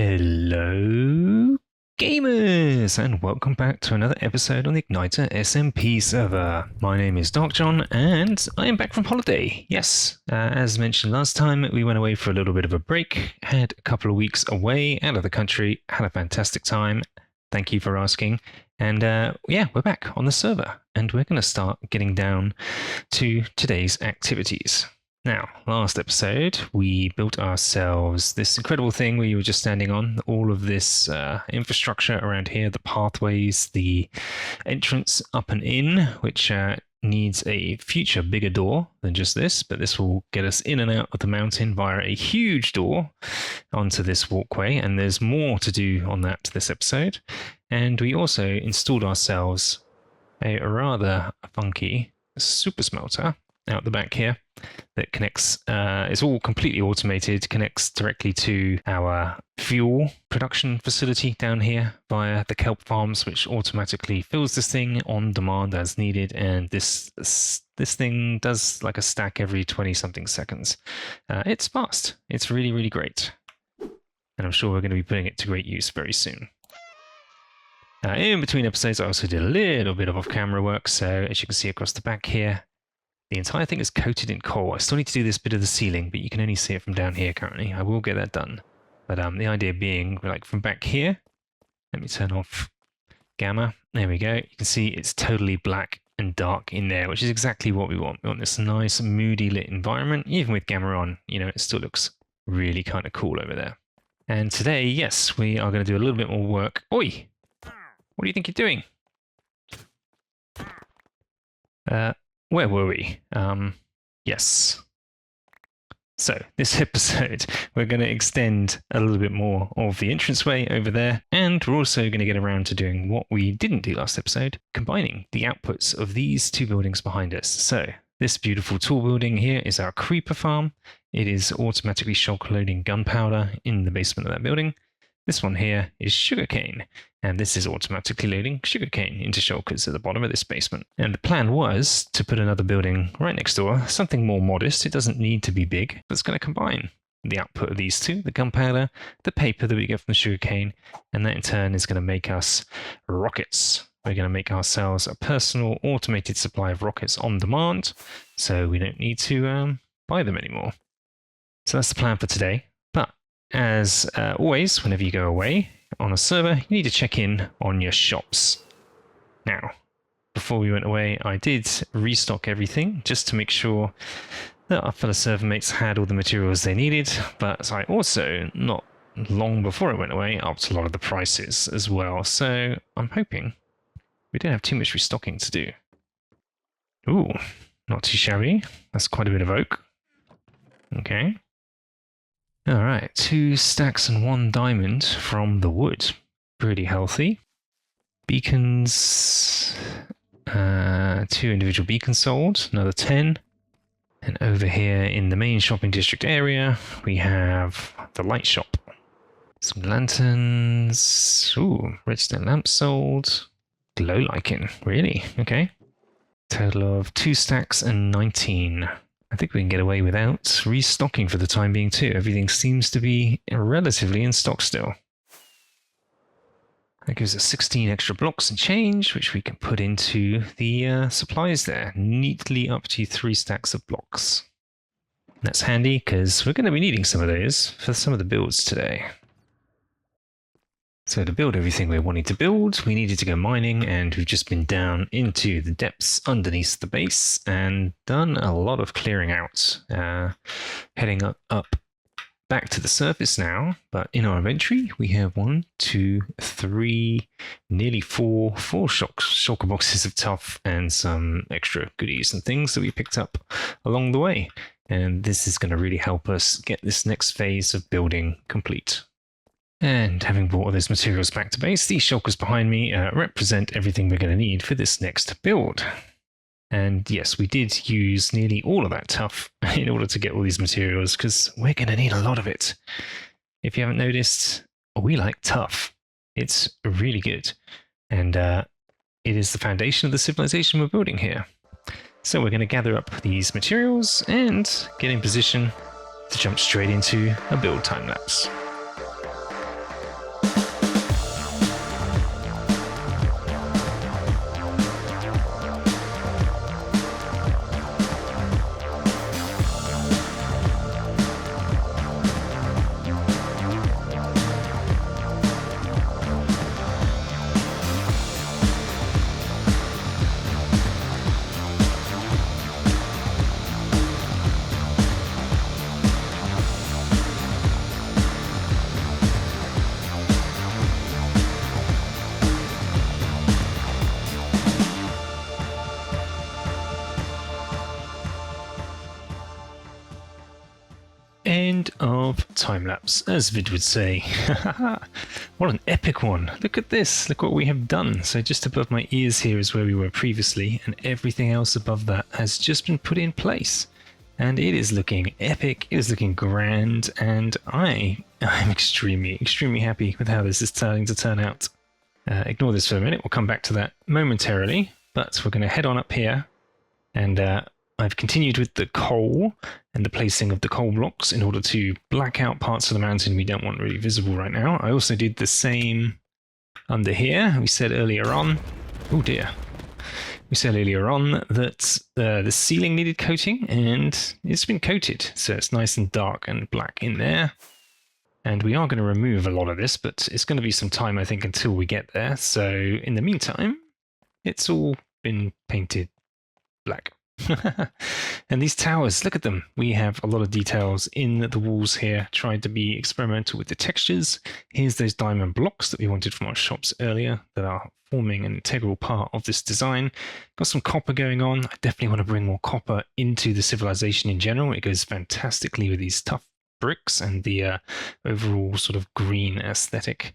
Hello gamers, and welcome back to another episode on the Ignitor SMP server. My name is Dark John, and I am back from holiday. Yes, as mentioned last time, we went away for a little bit of a break, had a couple of weeks away out of the country, had a fantastic time. Thank you for asking. And yeah, we're back on the server, and we're going to start getting down to today's activities. Now, last episode, we built ourselves this incredible thing we were just standing on. All of this infrastructure around here, the pathways, the entrance up and in, which needs a future bigger door than just this, but this will get us in and out of the mountain via a huge door onto this walkway, and there's more to do on that this episode. And we also installed ourselves a rather funky super smelter out the back here that connects, it's all completely automated, connects directly to our fuel production facility down here via the kelp farms, which automatically fills this thing on demand as needed. And this thing does like a stack every 20 something seconds. It's fast. It's really, really great. And I'm sure we're going to be putting it to great use very soon. In between episodes, I also did a little bit of off-camera work. So as you can see across the back here, the entire thing is coated in coal. I still need to do this bit of the ceiling, but you can only see it from down here currently. I will get that done. But the idea being, like from back here, let me turn off gamma. There we go. You can see it's totally black and dark in there, which is exactly what we want. We want this nice, moody lit environment. Even with gamma on, you know, it still looks really kind of cool over there. And today, yes, we are going to do a little bit more work. Oi! What do you think you're doing? Where were we? Yes. So this episode, we're going to extend a little bit more of the entranceway over there, and we're also going to get around to doing what we didn't do last episode, combining the outputs of these two buildings behind us. So this beautiful tall building here is our creeper farm. It is automatically shulker loading gunpowder in the basement of that building. This one here is sugarcane, and this is automatically loading sugarcane into shulkers at the bottom of this basement. And the plan was to put another building right next door, something more modest. It doesn't need to be big, but it's going to combine the output of these two, the gunpowder, the paper that we get from the sugarcane, and that in turn is going to make us rockets. We're going to make ourselves a personal automated supply of rockets on demand, so we don't need to buy them anymore. So that's the plan for today. As always, whenever you go away on a server, you need to check in on your shops. Now, before we went away, I did restock everything just to make sure that our fellow server mates had all the materials they needed, but I also, not long before I went away, upped a lot of the prices as well, so I'm hoping we don't have too much restocking to do. Ooh, not too shabby. That's quite a bit of oak. Okay. Alright, 2 stacks and 1 diamond from the wood. Pretty healthy. Beacons, 2 individual beacons sold, another 10. And over here in the main shopping district area, we have the light shop. Some lanterns, ooh, redstone lamps sold. Glow lichen, really? Okay. Total of 2 stacks and 19. I think we can get away without restocking for the time being too. Everything seems to be relatively in stock still. That gives us 16 extra blocks and change, which we can put into the supplies there. Neatly up to 3 stacks of blocks. That's handy because we're going to be needing some of those for some of the builds today. So to build everything we're wanting to build, we needed to go mining, and we've just been down into the depths underneath the base and done a lot of clearing out. Heading up back to the surface now, but in our inventory we have 1, 2, 3, nearly 4 shulker boxes of tuff and some extra goodies and things that we picked up along the way. And this is going to really help us get this next phase of building complete. And having brought all those materials back to base, these shulkers behind me represent everything we're going to need for this next build. And yes, we did use nearly all of that tuff in order to get all these materials, because we're going to need a lot of it. If you haven't noticed, we like tuff. It's really good. And it is the foundation of the civilization we're building here. So we're going to gather up these materials and get in position to jump straight into a build time lapse. End of time-lapse, as Vid would say. What an epic one. Look at this. Look what we have done. So just above my ears here is where we were previously, and everything else above that has just been put in place. And it is looking epic, it is looking grand, and I'm extremely happy with how this is starting to turn out. Ignore this for a minute, we'll come back to that momentarily, but we're going to head on up here, and I've continued with the coal and the placing of the coal blocks in order to black out parts of the mountain we don't want really visible right now. I also did the same under here. We said earlier on, oh dear. We said earlier on that the ceiling needed coating, and it's been coated, so it's nice and dark and black in there. And we are going to remove a lot of this, but it's going to be some time, I think, until we get there. So in the meantime, it's all been painted black. And these towers, look at them. We have a lot of details in the walls here, tried to be experimental with the textures. Here's those diamond blocks that we wanted from our shops earlier that are forming an integral part of this design. Got some copper going on. I definitely want to bring more copper into the civilization in general. It goes fantastically with these tough bricks and the overall sort of green aesthetic.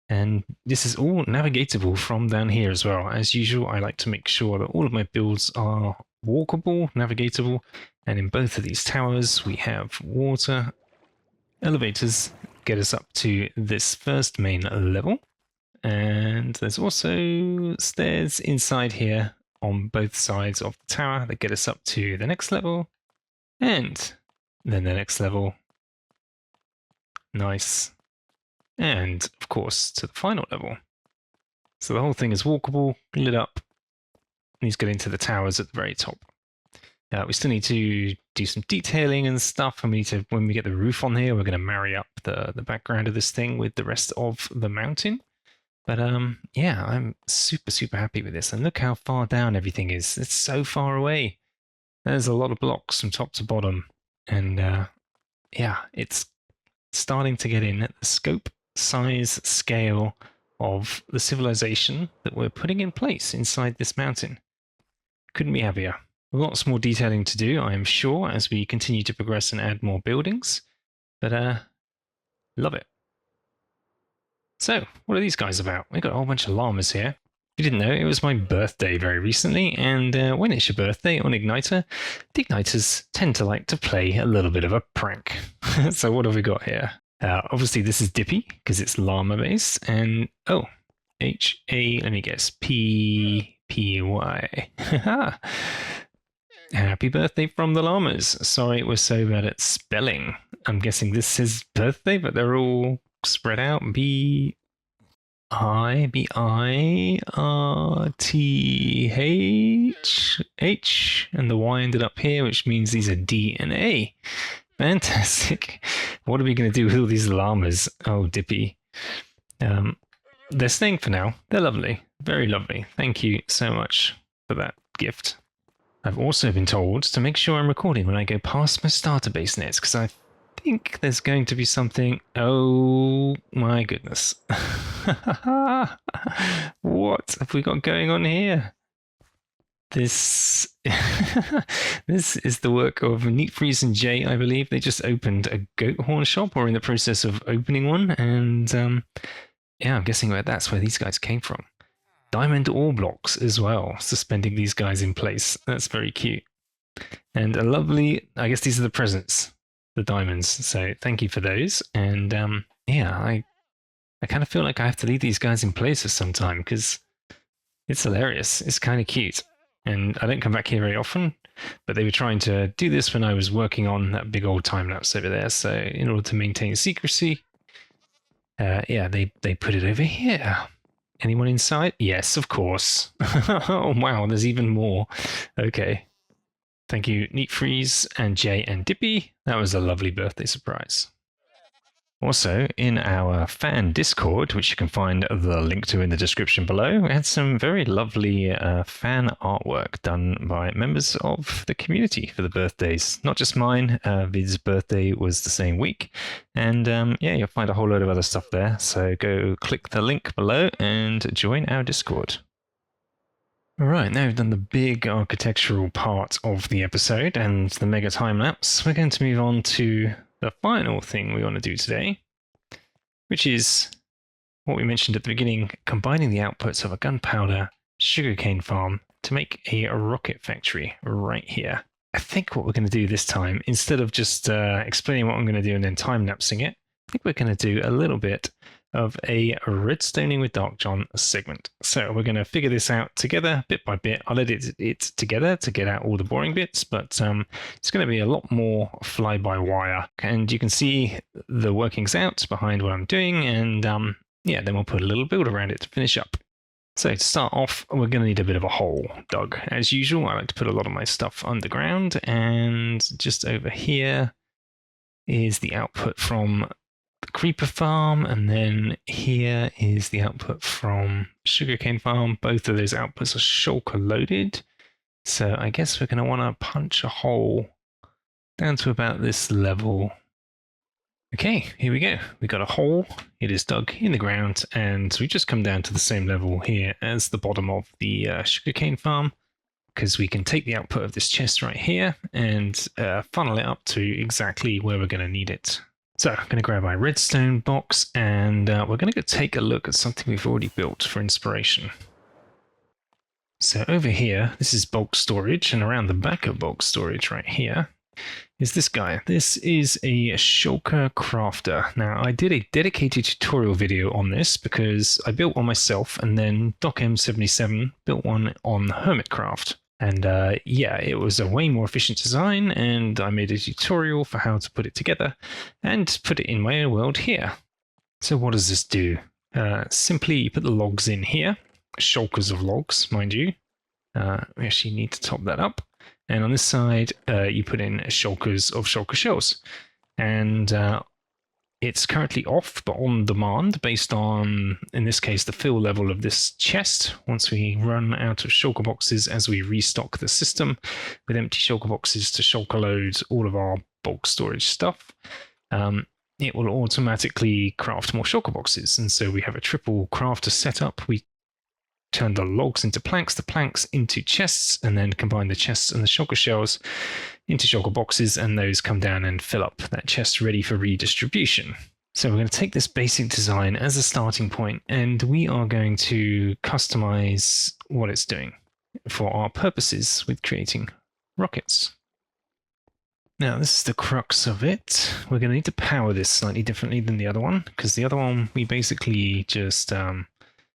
And this is all navigatable from down here as well. As usual, I like to make sure that all of my builds are walkable, navigatable, and in both of these towers we have water elevators get us up to this first main level, and there's also stairs inside here on both sides of the tower that get us up to the next level, and then the next level. Nice. And of course to the final level. So the whole thing is walkable, lit up. He's getting to the towers at the very top. We still need to do some detailing and stuff, and we need to, when we get the roof on here, we're going to marry up the background of this thing with the rest of the mountain. But yeah, I'm super happy with this, and look how far down everything is. It's so far away. There's a lot of blocks from top to bottom, and yeah, it's starting to get in at the scope, size, scale of the civilization that we're putting in place inside this mountain. Couldn't be happier. Lots more detailing to do, I am sure, as we continue to progress and add more buildings, but love it. So, what are these guys about? We've got a whole bunch of llamas here. If you didn't know, it was my birthday very recently, and when it's your birthday on Ignitor, the Igniters tend to like to play a little bit of a prank. So what have we got here? Obviously this is Dippy, because it's llama based, and oh, H-A, let me guess, P-P-Y. Happy birthday from the llamas. Sorry, we're so bad at spelling. I'm guessing this says birthday, but they're all spread out. B-I-B-I-R-T-H-H, and the Y ended up here, which means these are D and A. Fantastic. What are we going to do with all these llamas? Oh, Dippy. They're staying for now. They're lovely. Very lovely. Thank you so much for that gift. I've also been told to make sure I'm recording when I go past my starter base nets, because I think there's going to be something. Oh my goodness. What have we got going on here? This this is the work of Neatfreeze and Jay, I believe. They just opened a goat horn shop, or in the process of opening one, and yeah, I'm guessing that's where these guys came from. Diamond ore blocks as well, suspending these guys in place. That's very cute. And a lovely, I guess these are the presents, the diamonds, so thank you for those. And yeah, I kind of feel like I have to leave these guys in place for some time, because it's hilarious. It's kind of cute. And I don't come back here very often, but they were trying to do this when I was working on that big old time lapse over there. So in order to maintain secrecy, yeah, they put it over here. Anyone inside? Yes, of course. Oh wow, there's even more. Okay. Thank you, Neatfreeze and Jay and Dippy. That was a lovely birthday surprise. Also, in our fan Discord, which you can find the link to in the description below, we had some very lovely fan artwork done by members of the community for the birthdays. Not just mine, Vid's birthday was the same week. And yeah, you'll find a whole load of other stuff there. So go click the link below and join our Discord. Alright, now we've done the big architectural part of the episode and the mega time lapse. We're going to move on to the final thing we want to do today, which is what we mentioned at the beginning, combining the outputs of a gunpowder sugarcane farm to make a rocket factory right here. I think what we're going to do this time, instead of just explaining what I'm going to do and then time-lapsing it, I think we're going to do a little bit of a redstoning with Dark John segment. So we're going to figure this out together bit by bit. I'll edit it together to get out all the boring bits, but it's going to be a lot more fly-by-wire. And you can see the workings out behind what I'm doing, and yeah, then we'll put a little build around it to finish up. So to start off, we're going to need a bit of a hole dug. As usual, I like to put a lot of my stuff underground, and just over here is the output from the creeper farm, and then here is the output from sugarcane farm. Both of those outputs are shulker loaded. So I guess we're going to want to punch a hole down to about this level. Okay, here we go. We got a hole. It is dug in the ground, and we just come down to the same level here as the bottom of the sugarcane farm, because we can take the output of this chest right here and funnel it up to exactly where we're going to need it. So I'm going to grab my redstone box, and we're going to go take a look at something we've already built for inspiration. So over here, this is bulk storage, and around the back of bulk storage right here is this guy. This is a shulker crafter. Now, I did a dedicated tutorial video on this because I built one myself, and then ep15 built one on Hermitcraft. And yeah, it was a way more efficient design, and I made a tutorial for how to put it together and put it in my world here. So what does this do? Simply you put the logs in here, shulkers of logs, mind you. We actually need to top that up. And on this side, you put in shulkers of shulker shells. And it's currently off, but on demand, based on, in this case, the fill level of this chest. Once we run out of shulker boxes as we restock the system with empty shulker boxes to shulker load all of our bulk storage stuff, it will automatically craft more shulker boxes. And so we have a triple crafter setup. We turn the logs into planks, the planks into chests, and then combine the chests and the shulker shells into shulker boxes, and those come down and fill up that chest ready for redistribution. So we're going to take this basic design as a starting point, and we are going to customize what it's doing for our purposes with creating rockets. Now, this is the crux of it. We're going to need to power this slightly differently than the other one, because the other one we basically just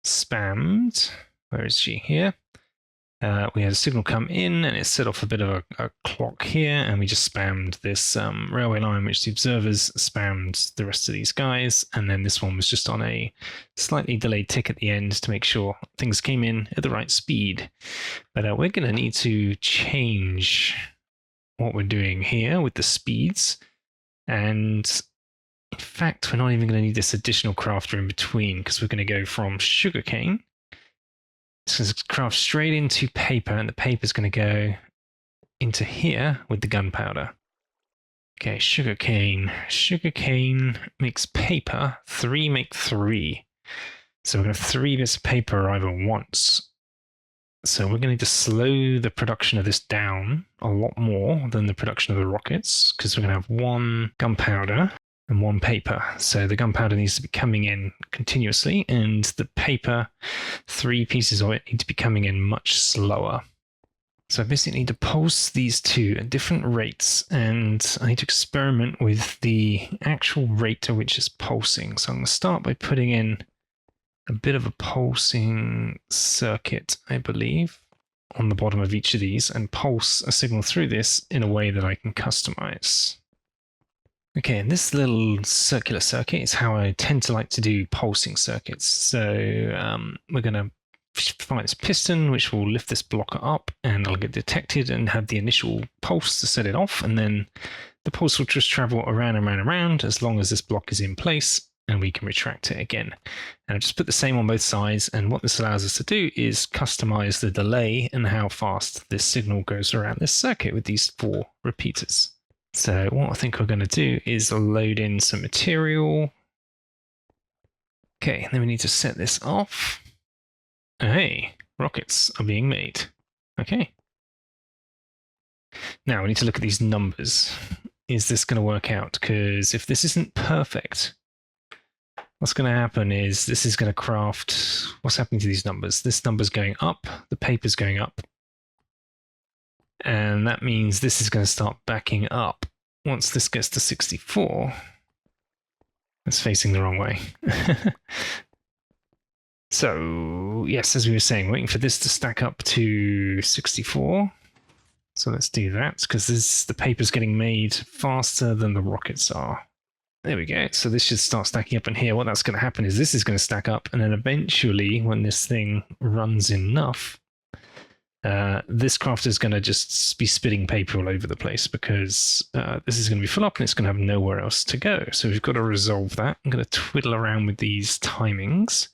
spammed. Where is she? Here. We had a signal come in, and it set off a bit of a clock here, and we just spammed this railway line, which the observers spammed the rest of these guys, and then this one was just on a slightly delayed tick at the end to make sure things came in at the right speed. But we're going to need to change what we're doing here with the speeds, and in fact, we're not even going to need this additional crafter in between, because we're going to go from sugarcane. It's going to craft straight into paper, and the paper is going to go into here with the gunpowder. Okay, sugarcane. Sugarcane makes paper. 3 make 3. So we're going to have 3 bits of paper arrive at once. So we're going to need to slow the production of this down a lot more than the production of the rockets, because we're going to have 1 gunpowder and 1 paper. So the gunpowder needs to be coming in continuously, and the paper, 3 pieces of it need to be coming in much slower. So I basically need to pulse these two at different rates, and I need to experiment with the actual rate at which it's pulsing. So I'm going to start by putting in a bit of a pulsing circuit, I believe, on the bottom of each of these, and pulse a signal through this in a way that I can customize. Okay, and this little circular circuit is how I tend to like to do pulsing circuits. So we're going to find this piston, which will lift this blocker up, and it'll get detected and have the initial pulse to set it off, and then the pulse will just travel around and around and around as long as this block is in place, and we can retract it again. And I've just put the same on both sides, and what this allows us to do is customize the delay and how fast this signal goes around this circuit with these 4 repeaters. So what I think we're going to do is load in some material. Okay, then we need to set this off. Hey, rockets are being made. Okay. Now we need to look at these numbers. is this going to work out? Because if this isn't perfect, what's going to happen is this is going to craft... What's happening to these numbers? This number's going up, the paper's going up. And that means this is going to start backing up. Once this gets to 64, it's facing the wrong way. So, yes, as we were saying, waiting for this to stack up to 64. So let's do that, because the paper's getting made faster than the rockets are. There we go. So this should start stacking up in here. What that's going to happen is this is going to stack up, and then eventually, when this thing runs enough, this crafter is going to just be spitting paper all over the place, because this is going to be full up and it's going to have nowhere else to go. So we've got to resolve that. I'm going to twiddle around with these timings.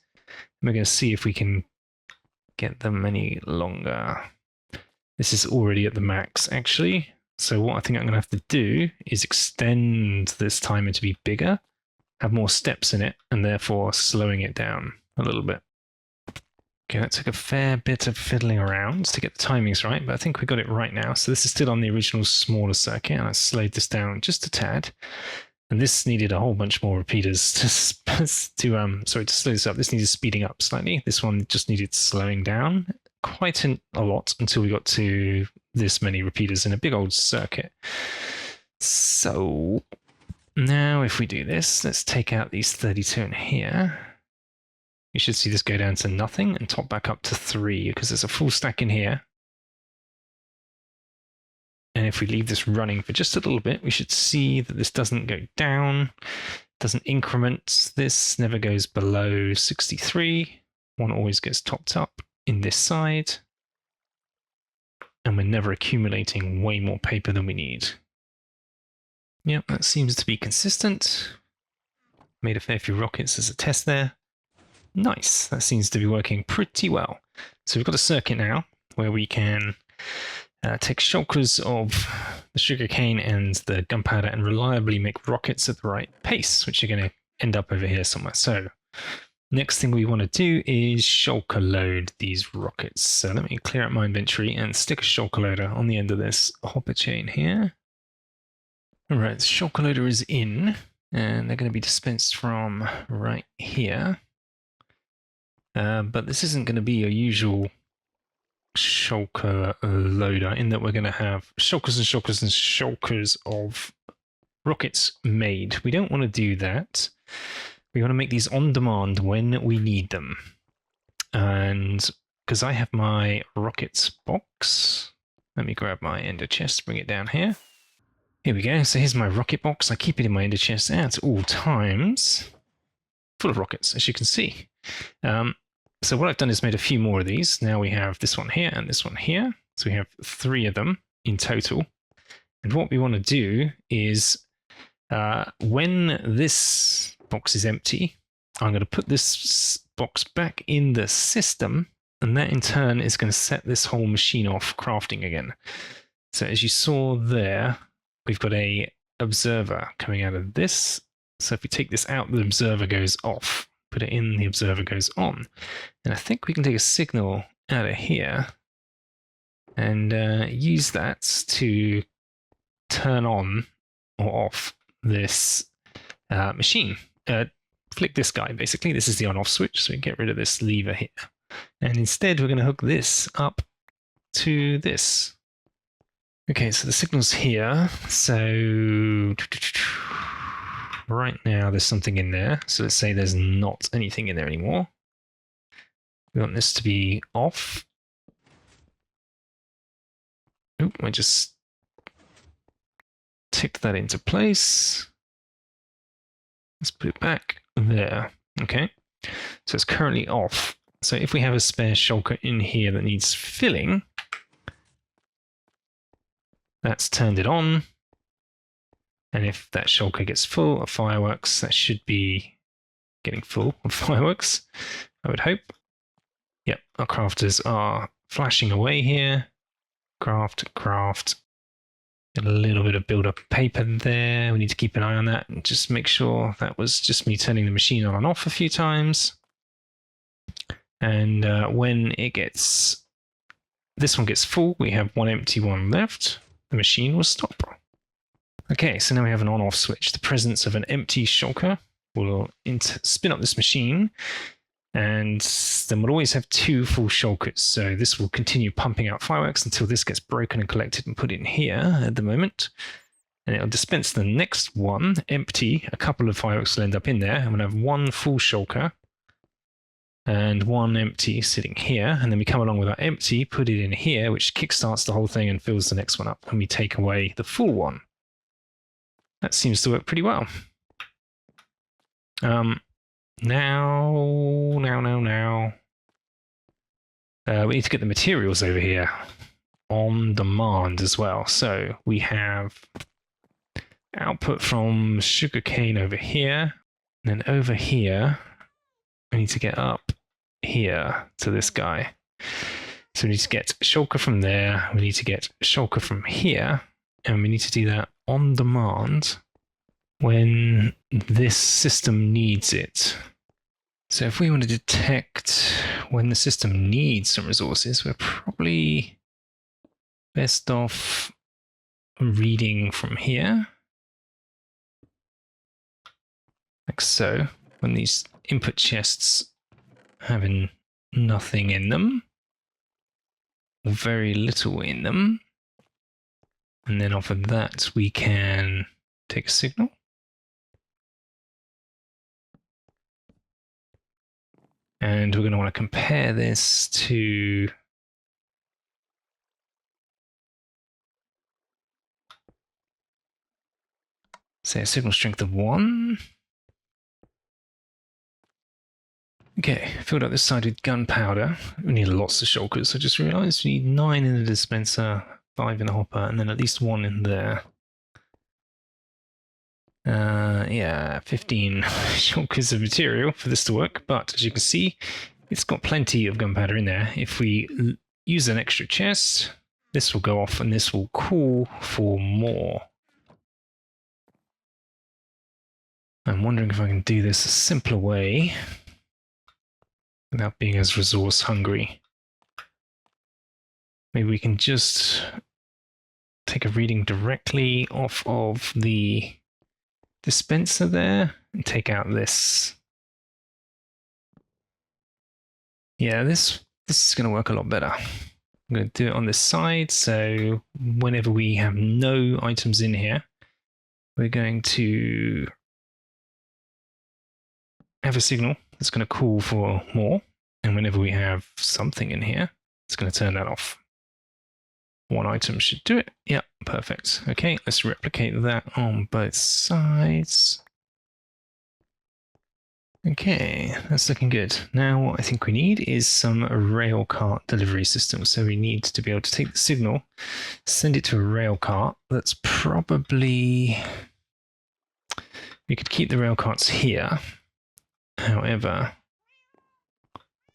We're going to see if we can get them any longer. This is already at the max, actually. So what I think I'm going to have to do is extend this timer to be bigger, have more steps in it, and therefore slowing it down a little bit. Okay, that took a fair bit of fiddling around to get the timings right, but I think we got it right now. So this is still on the original smaller circuit, and I slowed this down just a tad. And this needed a whole bunch more repeaters to slow this up. This needed speeding up slightly. This one just needed slowing down quite a lot until we got to this many repeaters in a big old circuit. So now if we do this, let's take out these 32 in here. You should see this go down to nothing and top back up to 3 because there's a full stack in here. And if we leave this running for just a little bit, we should see that this doesn't go down, doesn't increment. This never goes below 63. One always gets topped up in this side. And we're never accumulating way more paper than we need. Yep, that seems to be consistent. Made a fair few rockets as a test there. Nice, that seems to be working pretty well. So we've got a circuit now where we can take shulkers of the sugarcane and the gunpowder and reliably make rockets at the right pace, which are going to end up over here somewhere. So next thing we want to do is shulker load these rockets. So let me clear out my inventory and stick a shulker loader on the end of this hopper chain here. All right, the shulker loader is in, and they're going to be dispensed from right here. But this isn't going to be a usual shulker loader in that we're going to have shulkers and shulkers and shulkers of rockets made. We don't want to do that. We want to make these on demand when we need them. And because I have my rockets box, let me grab my ender chest, bring it down here. Here we go. So here's my rocket box. I keep it in my ender chest at all times, full of rockets, as you can see. So what I've done is made a few more of these. Now we have this one here and this one here. So we have 3 of them in total. And what we want to do is when this box is empty, I'm going to put this box back in the system, and that in turn is going to set this whole machine off crafting again. So as you saw there, we've got a observer coming out of this. So if we take this out, the observer goes off. Put it in, the observer goes on. And I think we can take a signal out of here and use that to turn on or off this machine. Flick this guy, basically. This is the on-off switch, so we get rid of this lever here. And instead, we're going to hook this up to this. Okay, so the signal's here. So right now there's something in there. So let's say there's not anything in there anymore. We want this to be off. Oop, I just ticked that into place. Let's put it back there. Okay, so it's currently off. So if we have a spare shulker in here that needs filling, that's turned it on. And if that shulker gets full of fireworks, that should be getting full of fireworks, I would hope. Yep, our crafters are flashing away here. Craft, craft. Get a little bit of build-up paper there. We need to keep an eye on that and just make sure that was just me turning the machine on and off a few times. And when it gets, this one gets full, we have one empty one left. The machine will stop. Okay, so now we have an on-off switch. The presence of an empty shulker will spin up this machine, and then we'll always have 2 full shulkers. So this will continue pumping out fireworks until this gets broken and collected and put in here at the moment. And it'll dispense the next one empty. A couple of fireworks will end up in there, and we'll have 1 full shulker and 1 empty sitting here. And then we come along with our empty, put it in here, which kickstarts the whole thing and fills the next one up. And we take away the full one. That seems to work pretty well. Now. We need to get the materials over here on demand as well. So we have output from sugarcane over here. And then over here, we need to get up here to this guy. So we need to get shulker from there. We need to get shulker from here. And we need to do that on demand when this system needs it. So if we want to detect when the system needs some resources, we're probably best off reading from here. Like so. When these input chests having nothing in them, or very little in them. And then off of that, we can take a signal. And we're going to want to compare this to say a signal strength of 1. Okay, filled up this side with gunpowder. We need lots of shulkers. I just realized we need 9 in the dispenser, 5 in the hopper, and then at least 1 in there. Yeah, 15 shulkers of material for this to work, but as you can see, it's got plenty of gunpowder in there. If we use an extra chest, this will go off and this will call for more. I'm wondering if I can do this a simpler way without being as resource hungry. Maybe we can just take a reading directly off of the dispenser there and take out this. Yeah, this is going to work a lot better. I'm going to do it on this side, so whenever we have no items in here, we're going to have a signal that's going to call for more, and whenever we have something in here, it's going to turn that off. 1 item should do it. Yeah, perfect. Okay, let's replicate that on both sides. Okay, that's looking good. Now what I think we need is some rail cart delivery system. So we need to be able to take the signal, send it to a rail cart. That's probably... We could keep the rail carts here. However,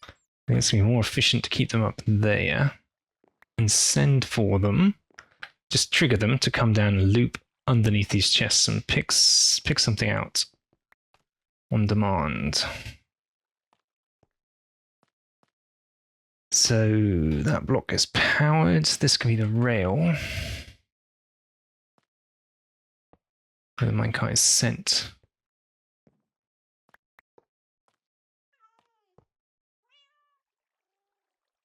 I think it's going to be more efficient to keep them up there and send for them. Just trigger them to come down and loop underneath these chests and pick something out on demand. So that block is powered. This can be the rail where the minecart is sent.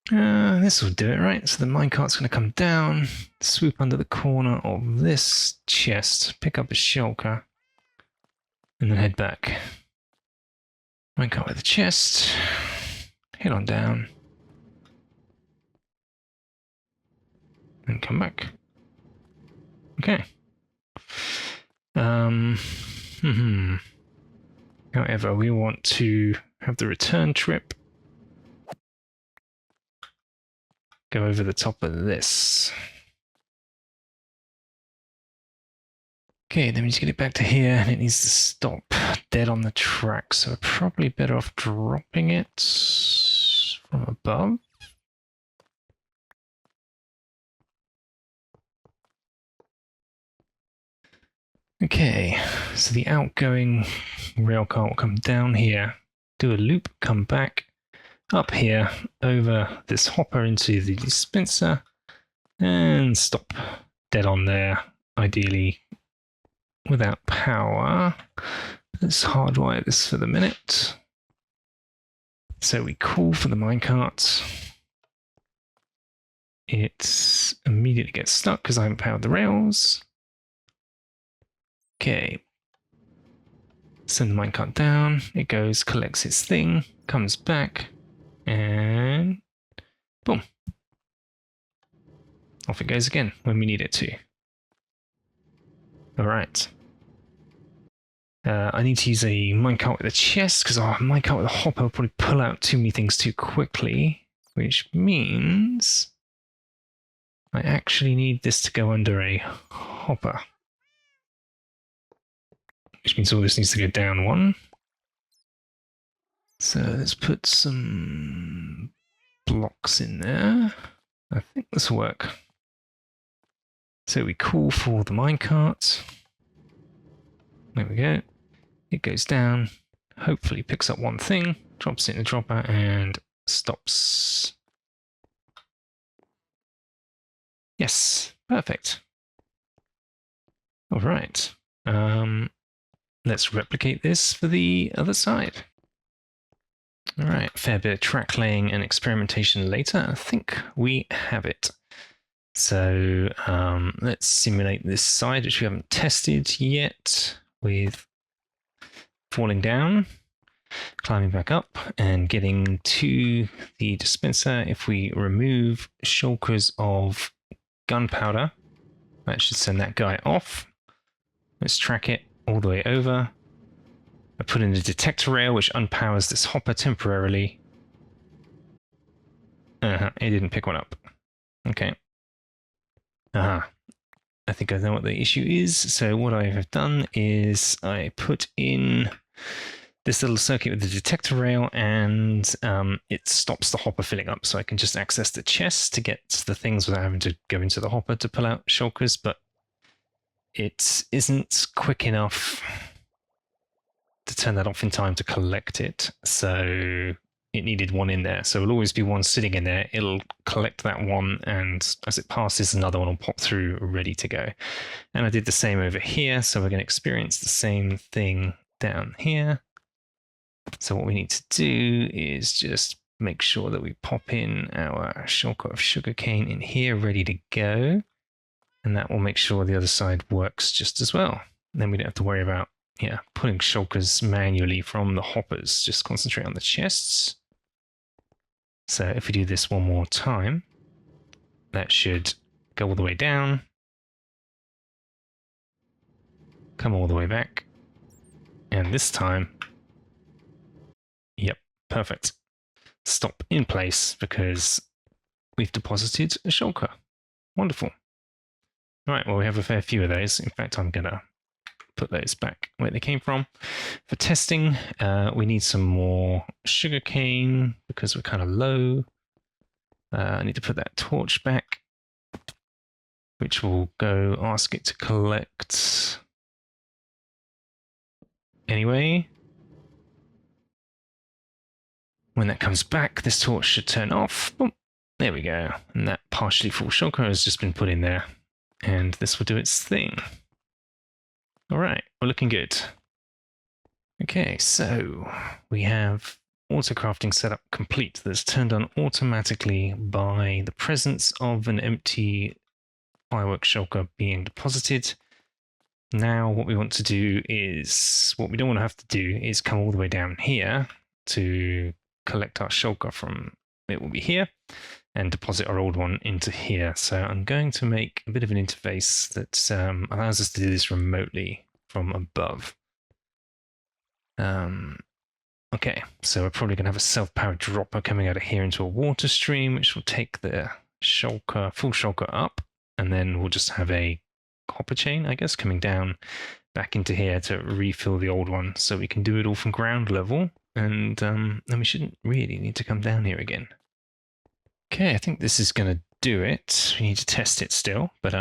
This will do it, right? So the minecart's going to come down, swoop under the corner of this chest, pick up a shulker, and then head back. Minecart with the chest, head on down, and come back. Okay. However, we want to have the return trip go over the top of this. Okay, then we need to get it back to here, and it needs to stop dead on the track, so we're probably better off dropping it from above. Okay, so the outgoing railcar will come down here, do a loop, come back, up here, over this hopper into the dispenser, and stop dead on there, ideally without power. Let's hardwire this for the minute. So we call for the minecart. It immediately gets stuck because I haven't powered the rails. Okay. Send the minecart down. It goes, collects its thing, comes back, and boom. Off it goes again when we need it to. All right. I need to use a minecart with a chest because our minecart with a hopper will probably pull out too many things too quickly, which means I actually need this to go under a hopper. Which means all this needs to go down one. So let's put some blocks in there. I think this will work. So we call for the minecart. There we go. It goes down, hopefully picks up one thing, drops it in the dropper, and stops. Yes, perfect. All right. Let's replicate this for the other side. All right, fair bit of track laying and experimentation later. I think we have it. So let's simulate this side, which we haven't tested yet, with falling down, climbing back up, and getting to the dispenser. If we remove shulkers of gunpowder, that should send that guy off. Let's track it all the way over. I put in a detector rail, which unpowers this hopper temporarily. It didn't pick one up. Okay. I think I know what the issue is. So what I have done is I put in this little circuit with the detector rail, and it stops the hopper filling up. So I can just access the chest to get the things without having to go into the hopper to pull out shulkers, but it isn't quick enough to turn that off in time to collect it. So it needed one in there. So it'll always be one sitting in there. It'll collect that one, and as it passes, another one will pop through ready to go. And I did the same over here. So we're going to experience the same thing down here. So what we need to do is just make sure that we pop in our shulker of sugarcane in here, ready to go. And that will make sure the other side works just as well. And then we don't have to worry about pulling shulkers manually from the hoppers. Just concentrate on the chests. So if we do this one more time, that should go all the way down, come all the way back, and this time, yep, perfect. Stop in place because we've deposited a shulker. Wonderful. All right, well, we have a fair few of those. In fact, I'm going to put those back where they came from. For testing, we need some more sugarcane because we're kind of low. I need to put that torch back, which will go ask it to collect anyway. When that comes back, this torch should turn off. Boom. There we go. And that partially full shulker has just been put in there. And this will do its thing. All right, we're looking good. Okay, so we have auto crafting setup complete. That's turned on automatically by the presence of an empty fireworks shulker being deposited. Now what we want to do is, what we don't want to have to do is come all the way down here to collect our shulker from, it will be here, and deposit our old one into here. So I'm going to make a bit of an interface that allows us to do this remotely from above. Okay, so we're probably going to have a self-powered dropper coming out of here into a water stream, which will take the shulker, full shulker up, and then we'll just have a copper chain, I guess, coming down back into here to refill the old one. So we can do it all from ground level, and then we shouldn't really need to come down here again. Okay, I think this is going to do it. We need to test it still, but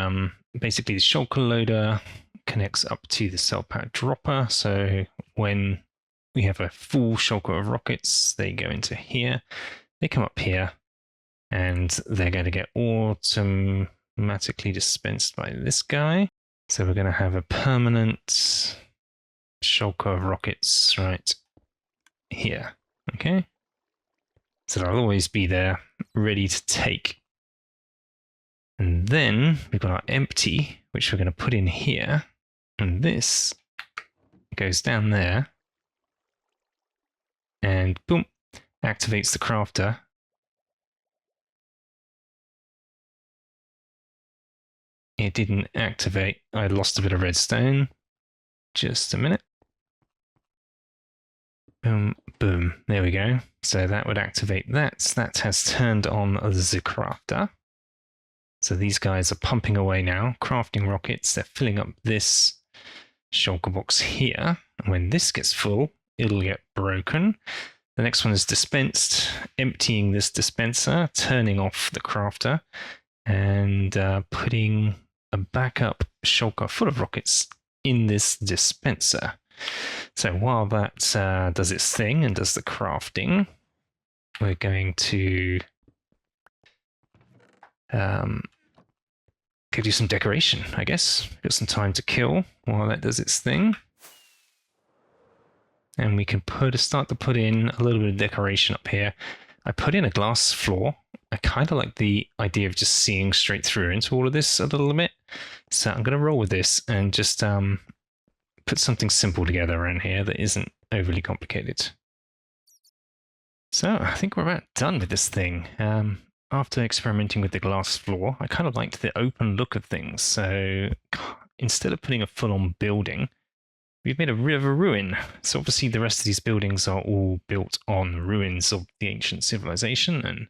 basically the shulker loader connects up to the self-powered dropper. So when we have a full shulker of rockets, they go into here, they come up here, and they're going to get automatically dispensed by this guy. So we're going to have a permanent shulker of rockets right here. Okay. So they'll always be there, ready to take. And then we've got our empty, which we're going to put in here. And this goes down there. And boom, activates the crafter. It didn't activate. I lost a bit of redstone. Just a minute. Boom, boom. There we go. So that would activate that. That has turned on the crafter. So these guys are pumping away now, crafting rockets. They're filling up this shulker box here. And when this gets full, it'll get broken. The next one is dispensed, emptying this dispenser, turning off the crafter, and putting a backup shulker full of rockets in this dispenser. So while that does its thing and does the crafting, we're going to go do some decoration, I guess. Got some time to kill while that does its thing. And we can start to put in a little bit of decoration up here. I put in a glass floor. I kind of like the idea of just seeing straight through into all of this a little bit. So I'm going to roll with this and just put something simple together around here that isn't overly complicated. So I think we're about done with this thing. After experimenting with the glass floor, I kind of liked the open look of things. So instead of putting a full-on building, we've made a bit of a ruin. So obviously the rest of these buildings are all built on ruins of the ancient civilization, and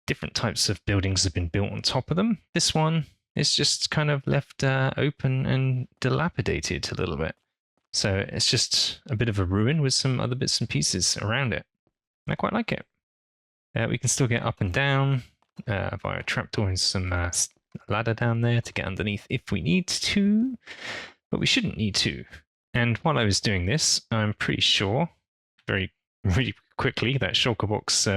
different types of buildings have been built on top of them. This one is just kind of left open and dilapidated a little bit. So it's just a bit of a ruin with some other bits and pieces around it. And I quite like it. We can still get up and down via a trapdoor and some ladder down there to get underneath if we need to, but we shouldn't need to. And while I was doing this, I'm pretty sure, really quickly, that shulker box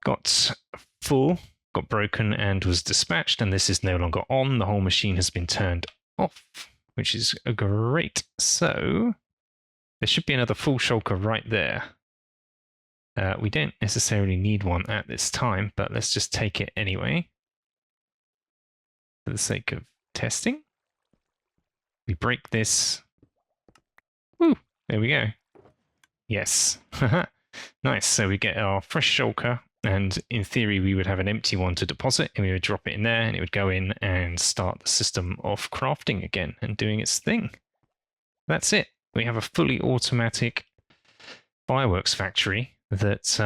got full, got broken, and was dispatched, and this is no longer on. The whole machine has been turned off, which is great. So there should be another full shulker right there. We don't necessarily need one at this time, but let's just take it anyway for the sake of testing. We break this. Woo! There we go. Yes. Nice. So we get our fresh shulker, and in theory we would have an empty one to deposit, and we would drop it in there, and it would go in and start the system of crafting again and doing its thing. That's it. We have a fully automatic fireworks factory that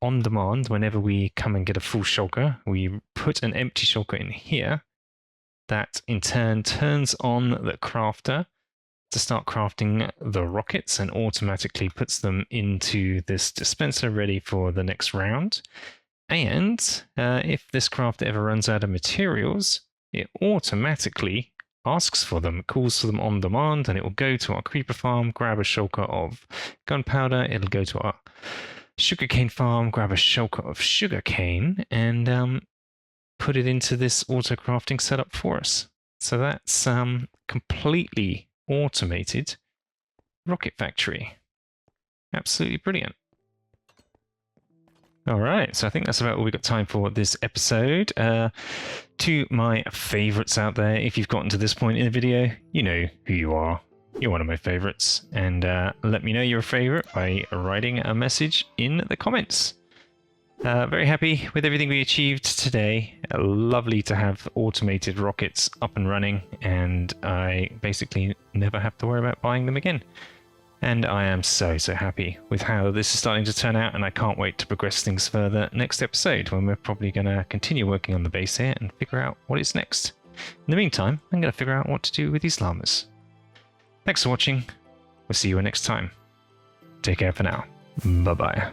on demand, whenever we come and get a full shulker, we put an empty shulker in here. That in turn turns on the crafter to start crafting the rockets and automatically puts them into this dispenser ready for the next round. And if this crafter ever runs out of materials, it automatically asks for them, calls for them on demand, and it will go to our creeper farm, grab a shulker of gunpowder, it'll go to our sugarcane farm, grab a shulker of sugarcane, and put it into this auto crafting setup for us. So that's completely automated rocket factory. Absolutely brilliant. All right, so I think that's about all we've got time for this episode. To my favorites out there, if you've gotten to this point in the video, you know who you are. You're one of my favorites, and let me know you're a favorite by writing a message in the comments. Very happy with everything we achieved today. Lovely to have automated rockets up and running, and I basically never have to worry about buying them again. And I am so happy with how this is starting to turn out, and I can't wait to progress things further next episode, when we're probably going to continue working on the base here and figure out what is next. In the meantime, I'm going to figure out what to do with these llamas. Thanks for watching. We'll see you next time. Take care for now. Bye-bye.